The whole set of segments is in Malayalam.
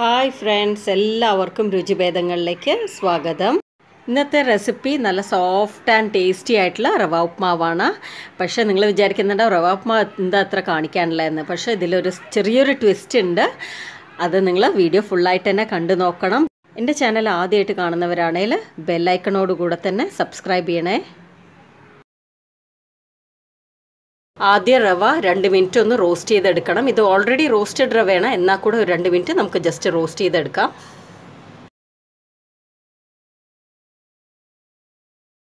Hi friends, എല്ലാവർക്കും രുചിഭേദങ്ങളിലേക്ക് സ്വാഗതം. ഇന്നത്തെ റെസിപ്പി നല്ല സോഫ്റ്റ് ആൻഡ് ടേസ്റ്റി ആയിട്ടുള്ള റവ ഉപ്മാവാണ്. പക്ഷേ നിങ്ങൾ വിചാരിക്കുന്നുണ്ടോ റവ ഉപ്മാ എന്താ അത്ര കാണിക്കാനുള്ളതെന്ന്. പക്ഷേ ഇതിലൊരു ചെറിയൊരു ട്വിസ്റ്റ് ഉണ്ട്. അത് നിങ്ങൾ വീഡിയോ ഫുള്ളായിട്ട് തന്നെ കണ്ടു നോക്കണം. എൻ്റെ ചാനൽ ആദ്യമായിട്ട് കാണുന്നവരാണെങ്കിൽ ബെല്ലൈക്കണോട് കൂടെ തന്നെ സബ്സ്ക്രൈബ് ചെയ്യണേ. ആദ്യം റവ 2 മിനിറ്റ് ഒന്ന് റോസ്റ്റ് ചെയ്തെടുക്കണം. ഇത് ഓൾറെഡി റോസ്റ്റഡ് റവയാണ്, എന്നാൽ കൂടെ ഒരു 2 മിനിറ്റ് നമുക്ക് ജസ്റ്റ് റോസ്റ്റ് ചെയ്തെടുക്കാം.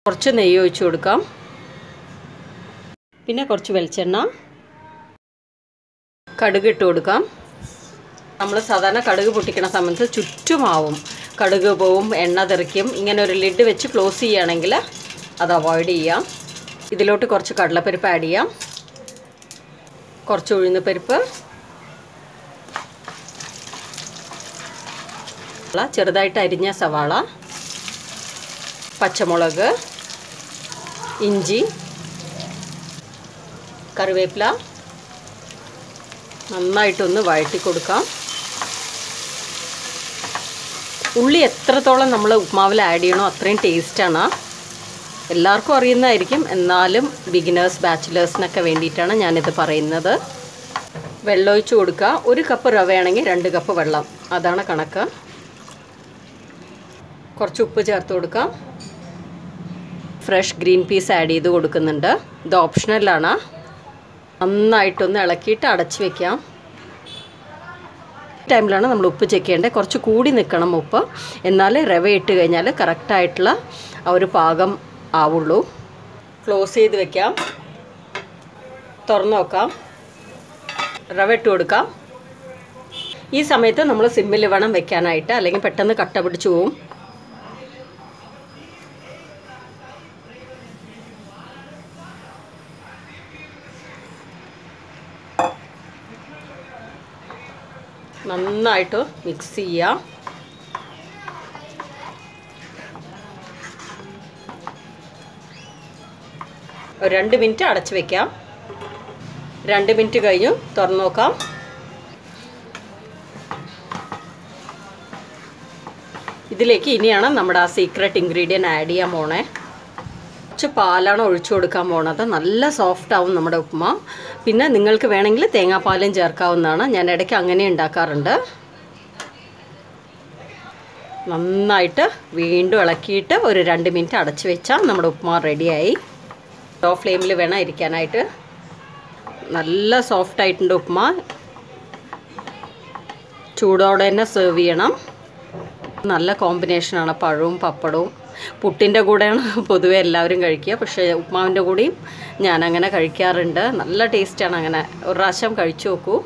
കുറച്ച് നെയ്യ് ഒഴിച്ചു കൊടുക്കാം, പിന്നെ കുറച്ച് വെളിച്ചെണ്ണ, കടുക് ഇട്ട് കൊടുക്കാം. നമ്മൾ സാധാരണ കടുക് പൊട്ടിക്കുന്ന സമയത്ത് ചുറ്റുമാവും കടുക് പോവും, എണ്ണ തെറിക്കും. ഇങ്ങനെ ഒരു ലിഡ് വെച്ച് ക്ലോസ് ചെയ്യുകയാണെങ്കിൽ അത് അവോയ്ഡ് ചെയ്യാം. ഇതിലോട്ട് കുറച്ച് കടലപ്പരിപ്പ് ആഡ് ചെയ്യാം, കുറച്ച് ഉഴുന്ന് പരിപ്പ്, ചെറുതായിട്ട് അരിഞ്ഞ സവാള, പച്ചമുളക്, ഇഞ്ചി, കറിവേപ്പില നന്നായിട്ടൊന്ന് വഴറ്റി കൊടുക്കാം. ഉള്ളി എത്രത്തോളം നമ്മൾ ഉപ്മാവിൽ ആഡ് ചെയ്യണോ അത്രയും ടേസ്റ്റാണ്. എല്ലാവർക്കും അറിയുന്നതായിരിക്കും, എന്നാലും ബിഗിനേഴ്സ് ബാച്ചിലേഴ്സിനൊക്കെ വേണ്ടിയിട്ടാണ് ഞാനിത് പറയുന്നത്. വെള്ളം ഒഴിച്ച് കൊടുക്കുക. 1 കപ്പ് റവയാണെങ്കിൽ 2 കപ്പ് വെള്ളം, അതാണ് കണക്ക്. കുറച്ച് ഉപ്പ് ചേർത്ത് കൊടുക്കാം. ഫ്രഷ് ഗ്രീൻ പീസ് ആഡ് ചെയ്ത് കൊടുക്കുന്നുണ്ട്. ഇത് ഓപ്ഷണലാണ്. നന്നായിട്ടൊന്ന് ഇളക്കിയിട്ട് അടച്ച് വയ്ക്കാം. ഈ ടൈമിലാണ് നമ്മൾ ഉപ്പ് ചെക്ക് ചെയ്യേണ്ടത്. കുറച്ച് കൂടി നിൽക്കണം ഉപ്പ്, എന്നാൽ റവ ഇട്ട് കഴിഞ്ഞാൽ കറക്റ്റായിട്ടുള്ള ആ ഒരു പാകം ആവുള്ളൂ. ക്ലോസ് ചെയ്ത് വെക്കാം. തുറന്ന് നോക്കാം. റവ ഇട്ട് കൊടുക്കാം. ഈ സമയത്ത് നമ്മൾ സിമ്മിൽ വേണം വെക്കാനായിട്ട്, അല്ലെങ്കിൽ പെട്ടെന്ന് കട്ട പിടിച്ച് പോവും. നന്നായിട്ട് മിക്സ് ചെയ്യാം. ഒരു 2 മിനിറ്റ് അടച്ച് വയ്ക്കാം. 2 മിനിറ്റ് കഴിഞ്ഞു, തുറന്ന് നോക്കാം. ഇതിലേക്ക് ഇനിയാണ് നമ്മുടെ ആ സീക്രട്ട് ഇൻഗ്രീഡിയൻറ്റ് ആഡ് ചെയ്യാൻ പോണേ. കുറച്ച് പാലാണ് ഒഴിച്ചു കൊടുക്കാൻ പോണത്. നല്ല സോഫ്റ്റ് ആവും നമ്മുടെ ഉപ്മാ. പിന്നെ നിങ്ങൾക്ക് വേണമെങ്കിൽ തേങ്ങാപ്പാലും ചേർക്കാവുന്നതാണ്. ഞാൻ ഇടയ്ക്ക് അങ്ങനെ ഉണ്ടാക്കാറുണ്ട്. നന്നായിട്ട് വീണ്ടും ഇളക്കിയിട്ട് ഒരു 2 മിനിറ്റ് അടച്ച് വെച്ചാൽ നമ്മുടെ ഉപ്മാ റെഡിയായി. ലോ ഫ്ലെയിമിൽ വേണം ഇരിക്കാനായിട്ട്. നല്ല സോഫ്റ്റ് ആയിട്ടുണ്ട് ഉപ്മാ. ചൂടോടെ തന്നെ സെർവ് ചെയ്യണം. നല്ല കോമ്പിനേഷനാണ് പഴവും പപ്പടവും. പുട്ടിൻ്റെ കൂടെയാണ് പൊതുവെ എല്ലാവരും കഴിക്കുക, പക്ഷേ ഉപ്മാവിൻ്റെ കൂടെയും ഞാനങ്ങനെ കഴിക്കാറുണ്ട്. നല്ല ടേസ്റ്റാണ്. അങ്ങനെ ഒരു പ്രാവശ്യം കഴിച്ചു നോക്കൂ.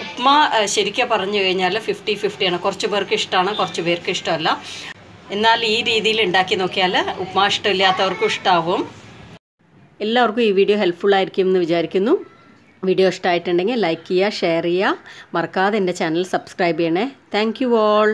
ഉപ്മാ ശരിക്കും പറഞ്ഞു കഴിഞ്ഞാൽ 50-50 ആണ്. കുറച്ച് പേർക്ക് ഇഷ്ടമാണ്, കുറച്ച് പേർക്ക് ഇഷ്ടമല്ല. എന്നാൽ ഈ രീതിയിൽ ഉണ്ടാക്കി നോക്കിയാൽ ഉപ്മാ ഇഷ്ടമില്ലാത്തവർക്കും ഇഷ്ടമാവും. എല്ലാവർക്കും ഈ വീഡിയോ ഹെൽപ്ഫുൾ ആയിരിക്കും എന്ന് വിചാരിക്കുന്നു. വീഡിയോ ഇഷ്ടമായിട്ടുണ്ടെങ്കിൽ ലൈക്ക് ചെയ്യുക, ഷെയർ ചെയ്യുക. മറക്കാതെ എൻ്റെ ചാനൽ സബ്സ്ക്രൈബ് ചെയ്യണേ. Thank you all.